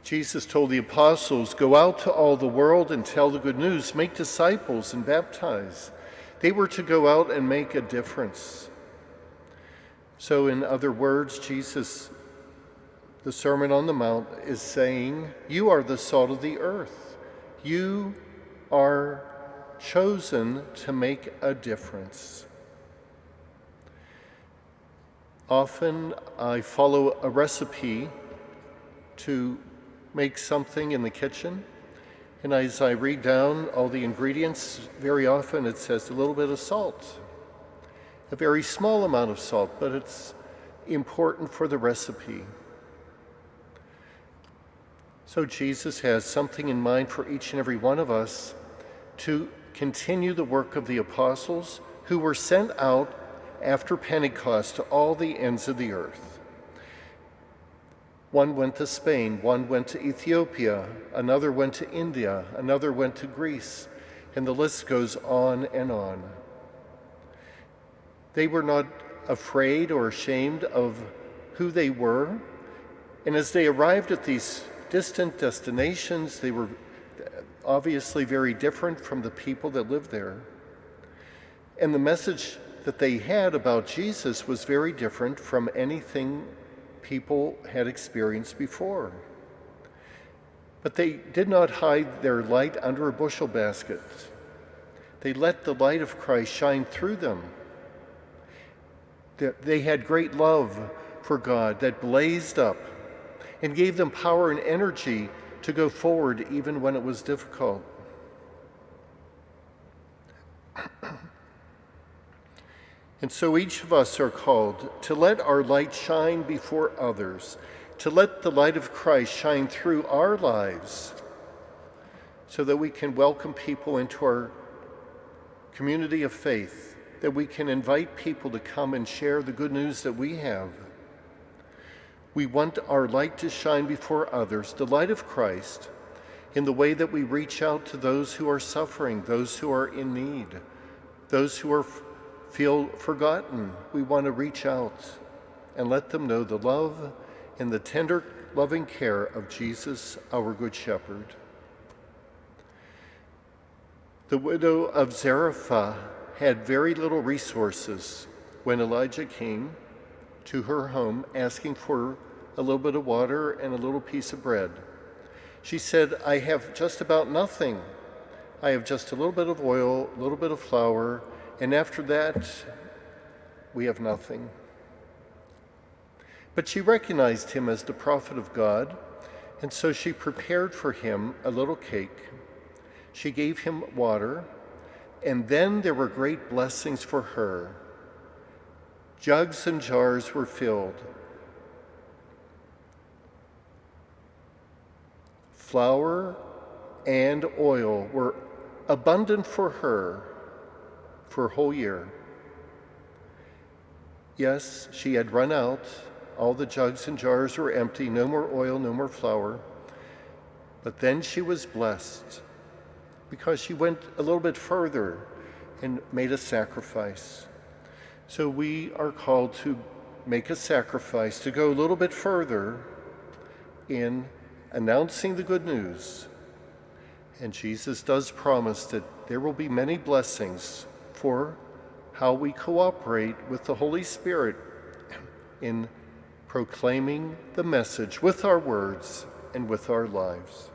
Jesus told the apostles, "Go out to all the world and tell the good news, make disciples and baptize." They were to go out and make a difference. So in other words, Jesus, the Sermon on the Mount, is saying, you are the salt of the earth. You are chosen to make a difference. Often I follow a recipe to make something in the kitchen, and as I read down all the ingredients, very often it says a little bit of salt, a very small amount of salt, but it's important for the recipe. So Jesus has something in mind for each and every one of us to continue the work of the apostles who were sent out after Pentecost to all the ends of the earth. One went to Spain, one went to Ethiopia, another went to India, another went to Greece, and the list goes on and on. They were not afraid or ashamed of who they were, and as they arrived at these distant destinations, they were obviously very different from the people that lived there. And the message that they had about Jesus was very different from anything people had experienced before. But they did not hide their light under a bushel basket. They let the light of Christ shine through them. They had great love for God that blazed up and gave them power and energy to go forward even when it was difficult. And so each of us are called to let our light shine before others, to let the light of Christ shine through our lives so that we can welcome people into our community of faith, that we can invite people to come and share the good news that we have. We want our light to shine before others, the light of Christ, in the way that we reach out to those who are suffering, those who are in need, those who feel forgotten. We want to reach out and let them know the love and the tender, loving care of Jesus, our Good Shepherd. The widow of Zarephath had very little resources when Elijah came to her home asking for a little bit of water and a little piece of bread. She said, "I have just about nothing. I have just a little bit of oil, a little bit of flour, and after that, we have nothing." But she recognized him as the prophet of God, and so she prepared for him a little cake. She gave him water, and then there were great blessings for her. Jugs and jars were filled. Flour and oil were abundant for her for a whole year. Yes, she had run out. All the jugs and jars were empty, no more oil, no more flour. But then she was blessed because she went a little bit further and made a sacrifice. So we are called to make a sacrifice, to go a little bit further in announcing the good news. And Jesus does promise that there will be many blessings for how we cooperate with the Holy Spirit in proclaiming the message with our words and with our lives.